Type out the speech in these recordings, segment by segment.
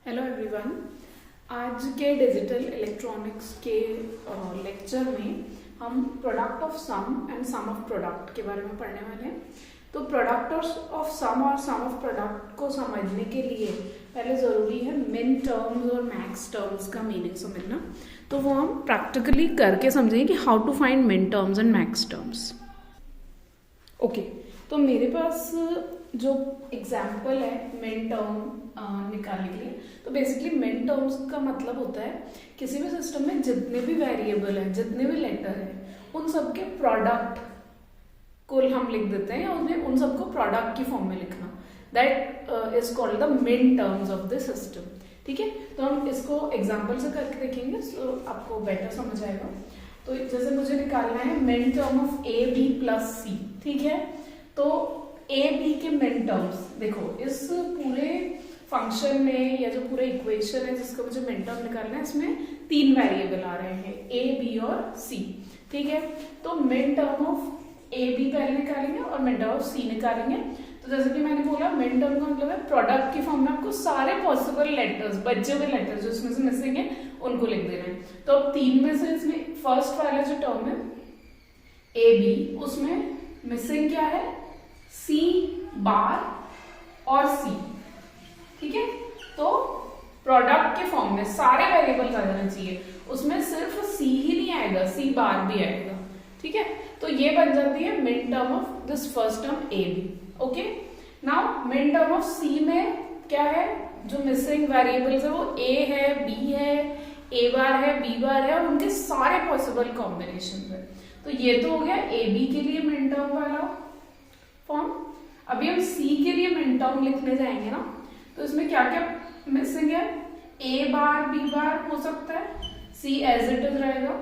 Hello everyone. आज के digital electronics के लेक्चर में हम product of sum and sum of product के बारे में पढ़ने वाले हैं। तो प्रोडक्ट ऑफ सम और सम ऑफ प्रोडक्ट को समझने के लिए पहले ज़रूरी है मिन टर्म्स और मैक्स टर्म्स का मीनिंग समझना। तो वो हम प्रैक्टिकली करके समझेंगे कि हाउ टू फाइंड मिन terms and max terms. Okay, तो मेरे पास जो एग्जाम्पल है मिन टर्म निकालने के लिए, तो बेसिकली मिन टर्म्स का मतलब होता है किसी भी सिस्टम में जितने भी वेरिएबल हैं, जितने भी लेटर हैं, उन सबके प्रोडक्ट को हम लिख देते हैं या उन्हें उन सबको प्रोडक्ट की फॉर्म में लिखना। दैट इज कॉल्ड द मिन टर्म्स ऑफ द सिस्टम। ठीक है, तो हम इसको एग्जाम्पल से करके देखेंगे, सो आपको बेटर समझ आएगा। तो जैसे मुझे निकालना है min term of A B plus C. ठीक है, तो ए बी के मिन टर्म्स देखो, इस पूरे फंक्शन में या जो पूरा इक्वेशन है जिसका मुझे मिन टर्म निकालना है, इसमें तीन वेरिएबल आ रहे हैं, ए बी और सी। ठीक है, तो मिन टर्म ऑफ ए बी पहले निकालेंगे और मिन टर्म ऑफ सी निकालेंगे। तो जैसे कि मैंने बोला, मिन टर्म का मतलब है प्रोडक्ट की फॉर्म में आपको सारे पॉसिबल लेटर्स, बचे हुए लेटर्स जो इसमें से मिसिंग है, उनको लिख देना है। तो अब तीन में से इसमें फर्स्ट वाला जो टर्म है ए बी, उसमें मिसिंग क्या है, सी बार और सी। ठीक है, तो प्रोडक्ट के फॉर्म में सारे वेरिएबल्स आ जाने चाहिए, उसमें सिर्फ सी ही नहीं आएगा, सी बार भी आएगा। ठीक है, तो ये बन जाती है min term of this first term A B. Okay, now min term of C में क्या है, जो मिसिंग वेरिएबल्स है वो ए है, बी है, ए बार है, बी बार है और उनके सारे पॉसिबल कॉम्बिनेशन है। तो ये तो हो गया ए बी के लिए मिन टर्म वाला फॉर्म। अभी हम सी के लिए मिन टर्म लिखने जाएंगे ना, तो इसमें क्या क्या मिसिंग है, ए बार बी बार हो सकता है, सी एज इट इज रहेगा,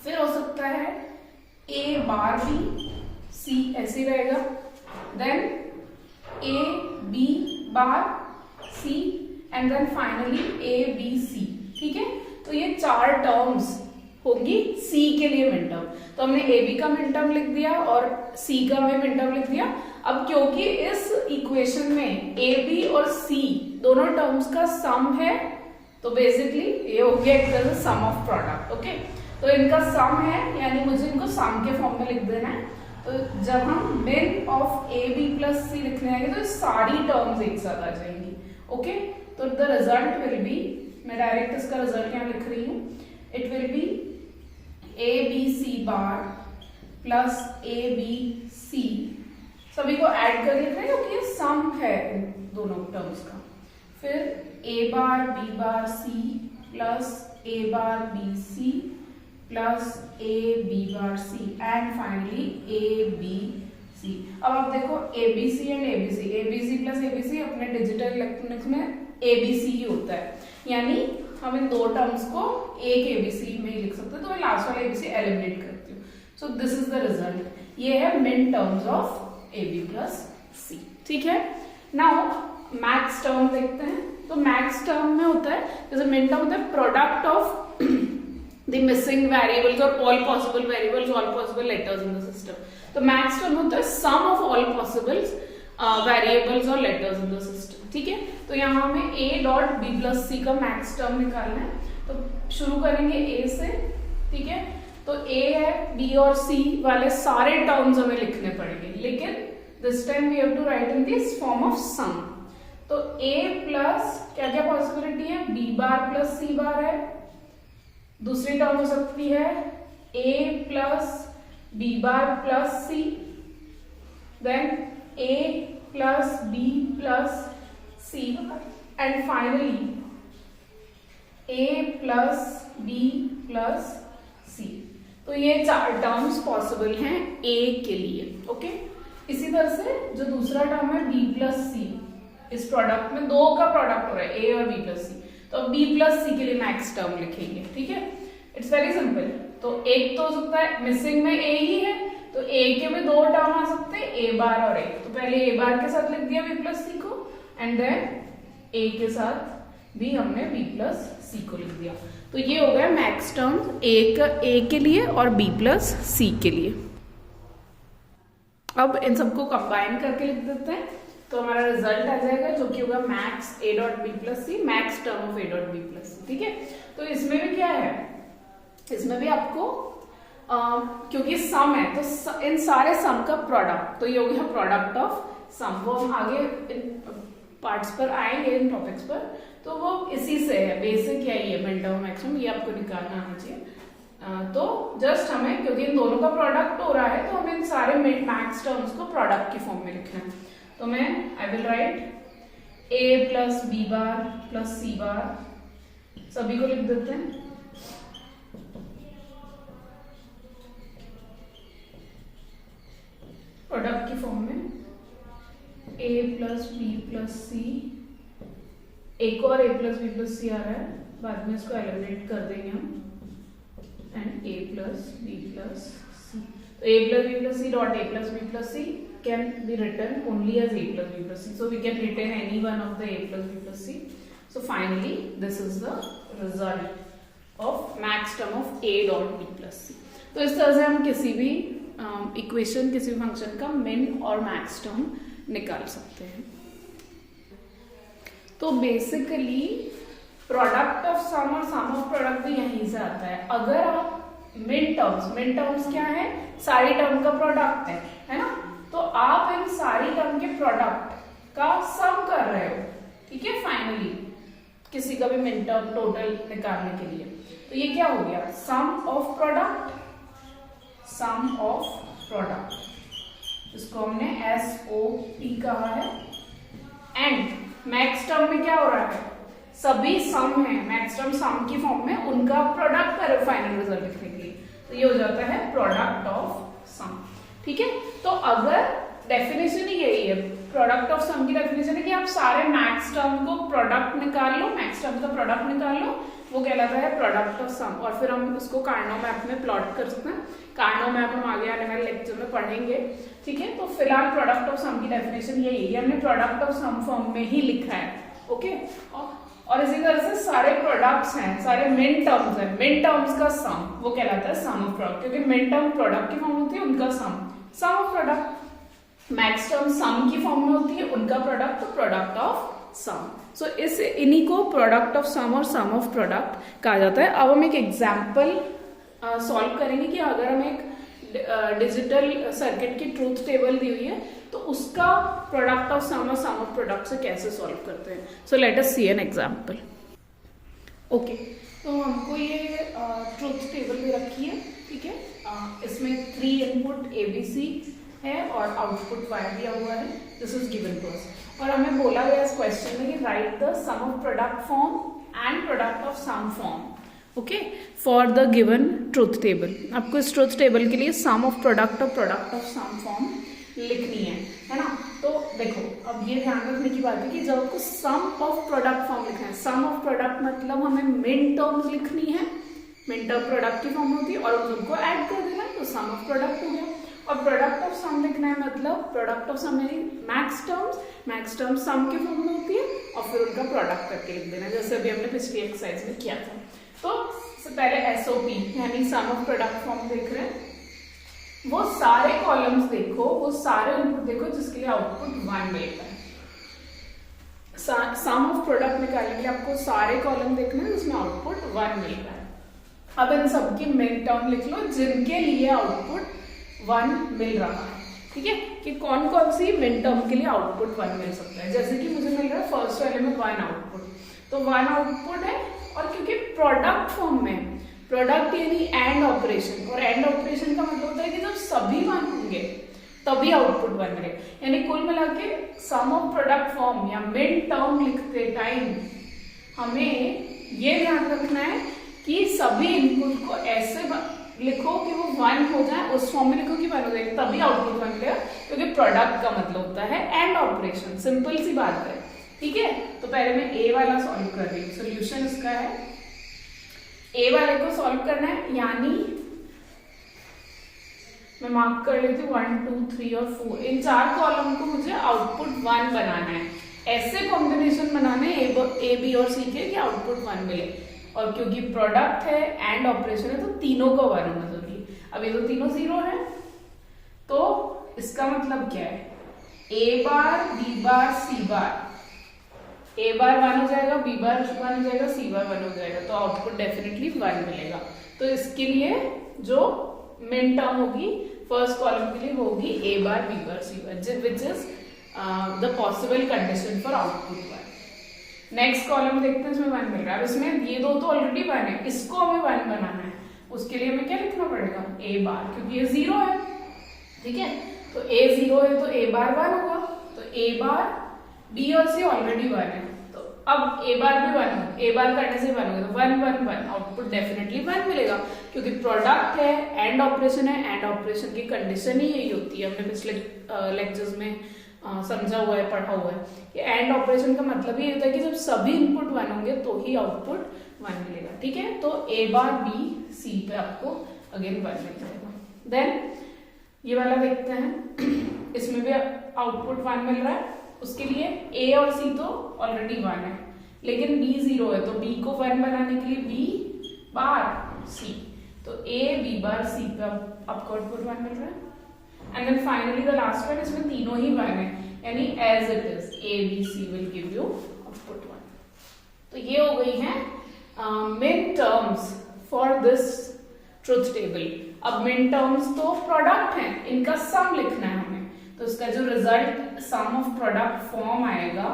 फिर हो सकता है ए बार बी, सी ऐसे रहेगा, then A B bar C and then finally A B C. ठीक है, तो ये चार टर्म्स होगी सी के लिए मिन टर्म। तो हमने ए बी का मिन टर्म लिख दिया और सी का भी मिन टर्म लिख दिया। अब क्योंकि इस इक्वेशन में ए बी और सी दोनों टर्म्स का सम है, तो बेसिकली ये हो गया एक तरह से सम ऑफ प्रोडक्ट। ओके, तो इनका सम है, यानी मुझे इनको सम के फॉर्म में लिख देना है। तो जब हम मिन ऑफ ए बी प्लस सी लिखने आएंगे तो सारी टर्म्स एक साथ आ जाएंगी। ओके, तो द रिजल्ट विल बी, मैं डायरेक्ट इसका रिजल्ट यहाँ लिख रही हूँ, it will be A B C bar plus A B C, सभी को ऐड कर लिख रहे हैं क्योंकि ये सम है इन दोनों टर्म्स का। फिर A bar B bar C plus A bar B C plus A B bar C and finally A B C. अब आप देखो A B C and A B C, A B C plus A B C अपने digital electronics में ए B सी ही होता है, यानी हम इन दो टर्म्स को एक एबीसी में ही लिख सकते हैं। तो मैं लास्ट वाला एबीसी एलिमिनेट करती हूँ। So this is the result, ये है min terms of A B plus C. ठीक है, नाउ मैक्स टर्म देखते हैं। तो मैक्स टर्म में होता है, जैसे मिन टर्म होता है product of the missing variables और all possible variables, all possible letters in the system. तो मैक्स टर्म होता है sum of all possible variables और लेटर्स इन द सिस्टम। ठीक है, तो यहाँ हमें a dot B plus C का मैक्स टर्म निकालना है। तो शुरू करेंगे a से। ठीक है, तो a है, b और c वाले सारे टर्म्स हमें लिखने पड़ेंगे, लेकिन this time we have to write in this form of sum. तो a प्लस क्या क्या पॉसिबिलिटी है, b bar plus c bar है, दूसरी टर्म हो सकती है a plus b bar plus c, then a plus b plus C and finally A plus B plus C। तो ये चार टर्म्स पॉसिबल हैं A के लिए। ओके, इसी तरह से जो दूसरा टर्म है B plus C, इस प्रोडक्ट में दो का प्रोडक्ट हो रहा है A और B plus C, तो B plus C के लिए मैक्स टर्म लिखेंगे। ठीक है, इट्स वेरी सिंपल। तो एक तो हो सकता है मिसिंग में A ही है, तो A के में दो टर्म आ सकते हैं, A बार और A। तो पहले A बार के साथ लिख दिया B plus C को, एंड देन A के साथ भी हमने B प्लस सी को लिख दिया। तो ये हो गया मैक्स टर्म्स A के लिए और B प्लस सी के लिए। अब इन सबको कंबाइन करके लिख देते हैं। तो हमारा रिजल्ट आ जाएगा जो कि होगा max A dot B plus C, max term of A dot B plus C. ठीक है, तो इसमें भी क्या है, इसमें भी आपको क्योंकि सम है तो इन सारे सम का प्रोडक्ट, तो ये हो गया प्रोडक्ट ऑफ सम। वो हम आगे इन पार्ट्स पर आएंगे, इन टॉपिक्स पर, तो वो इसी से है, बेसिक है ये मिनटर्म मैक्सिमम, ये आपको निकालना आना चाहिए। तो जस्ट हमें क्योंकि इन दोनों का प्रोडक्ट हो रहा है तो हमें इन सारे मैक्स टर्म्स को प्रोडक्ट की फॉर्म में लिखना है। तो मैं I will write A plus B bar plus C bar, सभी को लिख देते हैं। प्रोडक्ट की फॉर्म में A plus B plus C, एक और A plus B plus C आ रहा है, बाद में इसको एलिमिनेट कर देंगे हम, and A plus B plus C. तो a plus b plus c dot a plus b plus c can be written only as a plus b plus c. So we can retain any one of the a plus b plus c. So finally this is the result of max term of a dot b plus c. तो इस तरह से हम किसी भी equation किसी भी function का मिन और मैक्स टर्म निकाल सकते हैं। तो बेसिकली प्रोडक्ट ऑफ सम और सम ऑफ प्रोडक्ट भी यहीं से आता है। अगर आप मिन टर्म्स क्या है, सारी टर्म का प्रोडक्ट है ना, तो आप इन सारी टर्म के प्रोडक्ट का सम कर रहे हो। ठीक है, फाइनली किसी का भी मिन टर्म टोटल निकालने के लिए, तो ये क्या हो गया, sum of product, sum of product, इसको हमने SOP कहा है। एंड मैक्स टर्म में क्या हो रहा है, सभी सम है, मैक्स टर्म सम की फॉर्म में, उनका प्रोडक्ट कर फाइनल रिजल्ट लिखने के लिए, तो ये हो जाता है प्रोडक्ट ऑफ सम। ठीक है, तो अगर डेफिनेशन ही यही है, प्रोडक्ट ऑफ सम की डेफिनेशन है कि आप सारे मैक्स टर्म को प्रोडक्ट निकाल लो, मैक्स टर्म का प्रोडक्ट निकाल लो, वो कहलाता है प्रोडक्ट ऑफ सम। और फिर हम उसको कार्नो मैप में प्लॉट कर सकते हैं। कार्नो मैप हम आगे आने वाले लेक्चर में पढ़ेंगे। ठीक है, तो फिलहाल प्रोडक्ट ऑफ सम की डेफिनेशन यही है, हमने प्रोडक्ट ऑफ सम फॉर्म में ही लिखा है। ओके, और इसी तरह से सारे प्रोडक्ट्स हैं, सारे मिन टर्म्स हैं, मिन टर्म्स का सम वो कहलाता है सम ऑफ प्रोडक्ट, क्योंकि मिन टर्म प्रोडक्ट की फॉर्म होती है, उनका सम ऑफ प्रोडक्ट, मैक्स टर्म सम की फॉर्म में होती है, उनका प्रोडक्ट, तो प्रोडक्ट ऑफ सम। सो इस इन्हीं को प्रोडक्ट ऑफ सम और सम ऑफ प्रोडक्ट कहा जाता है। अब हम एक एग्जाम्पल सॉल्व करेंगे कि अगर हम एक डिजिटल सर्किट की ट्रूथ टेबल दी हुई है तो उसका प्रोडक्ट ऑफ सम और सम ऑफ प्रोडक्ट से कैसे सॉल्व करते हैं। So let us see an example. Okay, तो हमको ये ट्रूथ टेबल भी रखी है। ठीक है, इसमें 3 इनपुट ABC है और आउटपुट Y दिया हुआ है। This is given to us, और हमें बोला गया इस क्वेश्चन में कि write the sum of product form and product of sum form, okay, for the given truth table. आपको इस ट्रूथ टेबल के लिए सम ऑफ प्रोडक्ट और प्रोडक्ट ऑफ सम फॉर्म लिखनी है ना। तो देखो, अब ये ध्यान रखने की बात है कि जब आपको सम ऑफ प्रोडक्ट फॉर्म लिखना है, सम ऑफ प्रोडक्ट मतलब हमें मिन टर्म्स लिखनी है, मिन टर्म प्रोडक्ट की फॉर्म होती है, और उनको ऐड कर देना है तो सम ऑफ प्रोडक्ट हो गया। और प्रोडक्ट ऑफ सम लिखना है मतलब प्रोडक्ट ऑफ सम यानी मैक्स टर्म्स सम की फॉर्म में होती है, और फिर उनका प्रोडक्ट करके लिख देना, जैसे अभी हमने पिछली एक्सरसाइज में किया था। तो पहले SOP यानी सम ऑफ प्रोडक्ट फॉर्म देख रहे हैं, वो सारे कॉलम्स देखो, वो सारे इनपुट देखो जिसके लिए आउटपुट 1 मिलता है। सम ऑफ प्रोडक्ट निकालने के लिए आपको सारे कॉलम देखना है जिसमें आउटपुट 1 मिल रहा है। अब इन सबकी मिन टर्म लिख लो जिनके लिए आउटपुट 1 मिल रहा है। ठीक है, कि कौन कौन सी मिन टर्म के लिए आउटपुट 1 मिल सकता है। जैसे कि मुझे मिल रहा है फर्स्ट वाले में 1 आउटपुट, तो 1 आउटपुट है, और क्योंकि प्रोडक्ट फॉर्म में, प्रोडक्ट यानी एंड ऑपरेशन, और एंड ऑपरेशन का मतलब होता है कि जब सभी 1 होंगे तभी आउटपुट 1 मिले। यानी कुल मिला के सम ऑफ प्रोडक्ट फॉर्म या मिन टर्म लिखते टाइम हमें ये ध्यान रखना है कि सभी इनपुट को ऐसे लिखो कि वो 1 हो जाए, उस फॉर्म में लिखो कि 1 हो जाए, तभी आउटपुट 1 मिलेगा, क्योंकि प्रोडक्ट का मतलब होता है एंड ऑपरेशन। सिंपल सी बात है। ठीक है, तो पहले मैं A वाला सॉल्व कर रही हूँ। सोल्यूशन इसका है, A वाले को सॉल्व करना है, यानी मैं मार्क कर लेती हूँ 1 2 3 और 4, इन 4 कॉलम को मुझे आउटपुट 1 बनाना है। ऐसे कॉम्बिनेशन बनाने A B और C के कि आउटपुट 1 मिले, और क्योंकि प्रोडक्ट है एंड ऑपरेशन है तो तीनों का 1 होना जरूरी। अब ये तो तीनों 0 है, तो इसका मतलब क्या है, ए बार बी बार सी बार, ए बार 1 हो जाएगा, बी बार 1 हो जाएगा, सी बार 1 हो जाएगा, तो आउटपुट डेफिनेटली 1 मिलेगा। तो इसके लिए जो मिन टर्म होगी फर्स्ट कॉलम के लिए होगी A bar B bar C bar, which is the possible condition for output 1। Next column देखते हैं, इसमें 1 मिल रहा है। इसमें ये दो तो ऑलरेडी 1 है, इसको हमें 1 बनाना है, उसके लिए हमें क्या लिखना पड़ेगा, ए बार, क्योंकि ये 0 है, ठीक है। तो ए 0 है तो ए बार 1 होगा, तो ए बार बी और सी ऑलरेडी 1 है, तो अब ए बार भी 1 हो, ए बार करने से 1 होगा, तो 1 1 1 आउटपुट डेफिनेटली 1 मिलेगा, क्योंकि प्रोडक्ट है, एंड ऑपरेशन है, एंड ऑपरेशन की कंडीशन ही यही होती है, हमने पिछले लेक्चर्स में समझा हुआ है, पढ़ा हुआ है कि एंड ऑपरेशन का मतलब ये होता है कि जब सभी इनपुट 1 होंगे तो ही आउटपुट 1 मिलेगा, ठीक है। तो ए बार बी सी पे आपको अगेन 1 मिल जाएगा। देन ये वाला देखते हैं, इसमें भी आउटपुट 1 मिल रहा है, उसके लिए ए और सी तो ऑलरेडी 1 है, लेकिन बी 0 है, तो बी को 1 बनाने के लिए बी बार सी, तो ए बी बार सी पे आपको आउटपुट 1 मिल रहा है। And then finally the last one, इसमें तीनों ही 1 है, यानी as it is A B C will give you output 1। तो ये हो गई है min terms for this truth table. अब मिन टर्म्स तो प्रोडक्ट हैं, इनका सम लिखना है हमें, तो इसका जो result sum of product form आएगा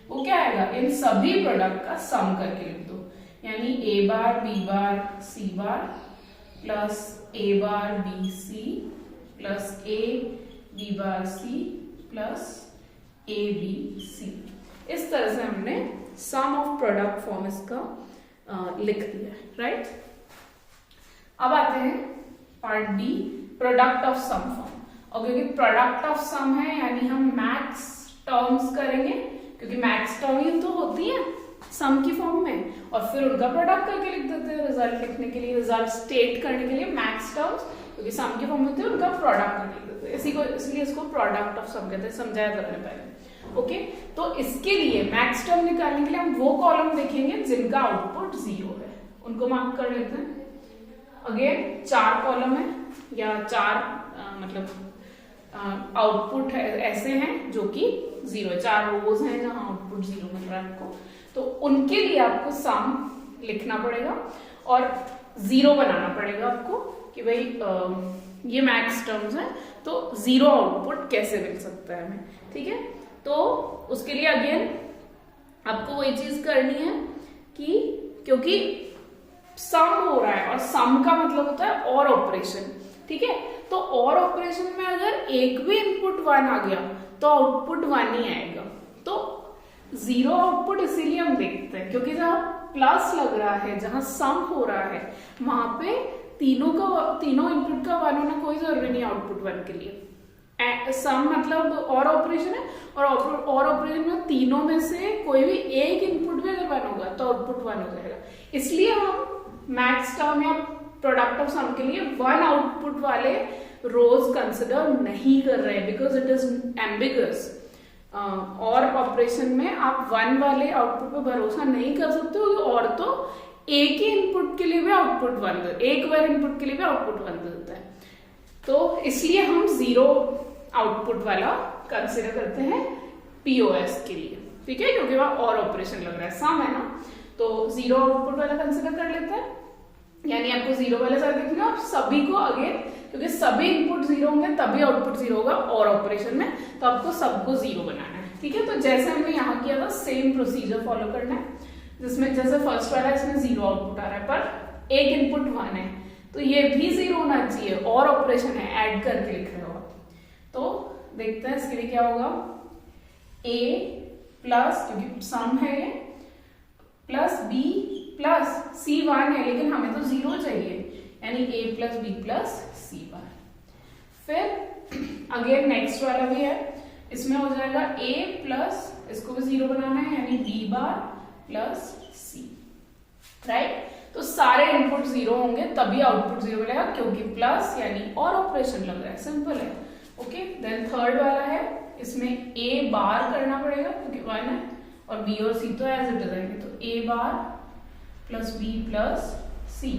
वो क्या आएगा, इन सभी प्रोडक्ट का सम करके लिख दो, यानी A bar B bar C bar plus A bar B C plus A B bar C plus A B C. इस तरह से हमने सम ऑफ प्रोडक्ट फॉर्म इसका लिख दिया, राइट। अब आते हैं part B, product of sum form. और क्योंकि प्रोडक्ट ऑफ सम है यानी हम मैक्स टर्म्स करेंगे, क्योंकि मैक्स टर्म ही तो होती है सम की फॉर्म में, और फिर उनका प्रोडक्ट करके लिख देते हैं रिजल्ट लिखने के लिए, रिजल्ट स्टेट करने के लिए मैक्स टर्म्स क्योंकि सम की फॉर्म में होती है, उनका प्रोडक्ट करके लिख देते हैं, इसलिए इसको प्रोडक्ट ऑफ सम कहते हैं, समझाया था मैंने पहले, ओके। तो इसके लिए मैक्स टर्म निकालने के लिए हम वो कॉलम देखेंगे जिनका आउटपुट 0 है, उनको मार्क कर लेते हैं। अगेन 4 कॉलम है या 4 मतलब आउटपुट ऐसे हैं जो कि 0 है, 4 रोज हैं जहां आउटपुट 0 मिल रहा है आपको, तो उनके लिए आपको सम लिखना पड़ेगा और 0 बनाना पड़ेगा आपको कि भाई ये मैक्स टर्म्स है तो 0 आउटपुट कैसे मिल सकता है हमें, ठीक है। तो उसके लिए अगेन आपको वही चीज करनी है कि क्योंकि सम हो रहा है और सम का मतलब होता है और ऑपरेशन, ठीक है। तो और ऑपरेशन में अगर एक भी इनपुट 1 आ गया तो आउटपुट 1 ही आएगा, तो 0 आउटपुट इसीलिए हम देखते हैं क्योंकि जहां प्लस लग रहा है, जहां सम हो रहा है, वहां पे तीनों इनपुट का 1 होना कोई जरूरी नहीं आउटपुट 1 के लिए। सम मतलब और ऑपरेशन है और ऑपरेशन में तीनों में से कोई भी एक इनपुट भी अगर 1 होगा तो आउटपुट 1 हो जाएगा। इसलिए हम मैक्स टर्म या प्रोडक्ट ऑफ सम के लिए 1 आउटपुट वाले रोज कंसिडर नहीं कर रहे हैं बिकॉज इट इज एम्बिगस। और ऑपरेशन में आप 1 वाले आउटपुट पे भरोसा नहीं कर सकते हो, और तो एक ही इनपुट के लिए भी आउटपुट 1 एक बार इनपुट के लिए भी आउटपुट 1 देता है, तो इसलिए हम 0 आउटपुट वाला कंसिडर करते हैं पीओएस के लिए, ठीक है, क्योंकि वहां और ऑपरेशन लग रहा है, सम है ना, तो 0 आउटपुट वाला कंसिडर कर लेते हैं। यानी आपको 0 वाले साथ देखना और सभी को अगेन, क्योंकि सभी इनपुट 0 होंगे तभी आउटपुट 0 होगा और ऑपरेशन में, तो आपको सबको 0 बनाना है, ठीक है। तो जैसे हमने यहाँ किया था सेम प्रोसीजर फॉलो करना है, जिसमें जैसे फर्स्ट वाला इसमें 0 आउटपुट आ रहा है पर एक इनपुट 1 है, तो ये भी 0 होना चाहिए, और ऑपरेशन है, ऐड करके लिख रहे हो आप। तो देखते हैं इसके लिए क्या होगा, a प्लस, क्योंकि सम है ये, प्लस b प्लस c 1 है लेकिन हमें तो 0 चाहिए, यानी a plus b plus c बार। फिर अगेन नेक्स्ट वाला भी है, इसमें हो जाएगा a प्लस, इसको भी 0 बनाना है, यानी b bar plus c, right. तो सारे इनपुट 0 होंगे तभी आउटपुट 0 मिलेगा, क्योंकि प्लस यानी और ऑपरेशन लग रहा है, सिंपल है, ओके। देन थर्ड वाला है, इसमें a बार करना पड़ेगा क्योंकि 1 है, और b और c तो एज इट इज आएंगे, तो a bar plus b plus c।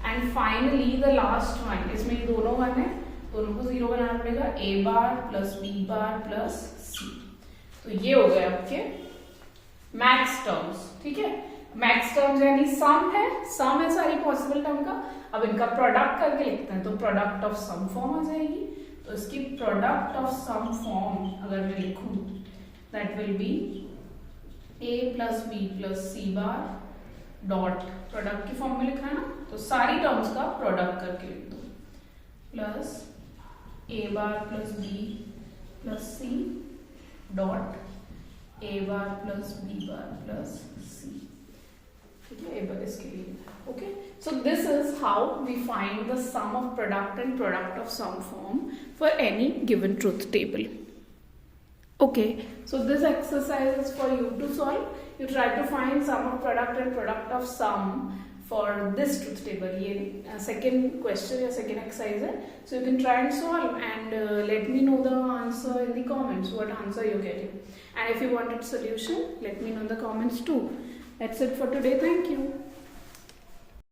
And finally the last one, इसमें ये दोनों 1 है दोनों को 0 बनाना पड़ेगा, a bar plus b bar plus c। तो ये हो गए आपके मैक्स टर्म्स। ठीक है, मैक्स टर्म्स यानी सम है सारी पॉसिबल टर्म का। अब इनका प्रोडक्ट करके लिखते हैं तो प्रोडक्ट ऑफ सम फॉर्म आ जाएगी। तो इसकी प्रोडक्ट ऑफ सम फॉर्म अगर मैं लिखूं that will be a plus b plus c bar dot product की फॉर्म में लिखा है ना, तो सारी टर्म्स का प्रोडक्ट करके लिख दो, plus a bar plus b plus c dot a bar plus b bar plus c। ठीक है, एक बार इसके लिए। Okay, so this is how we find the sum of product and product of sum form for any given truth table. Okay, so this exercise is for you to solve. You try to find sum of product and product of sum for this truth table. ये second question या second exercise है. So you can try and solve and let me know the answer in the comments. What answer you're getting. And if you wanted solution, let me know in the comments too. That's it for today. Thank you.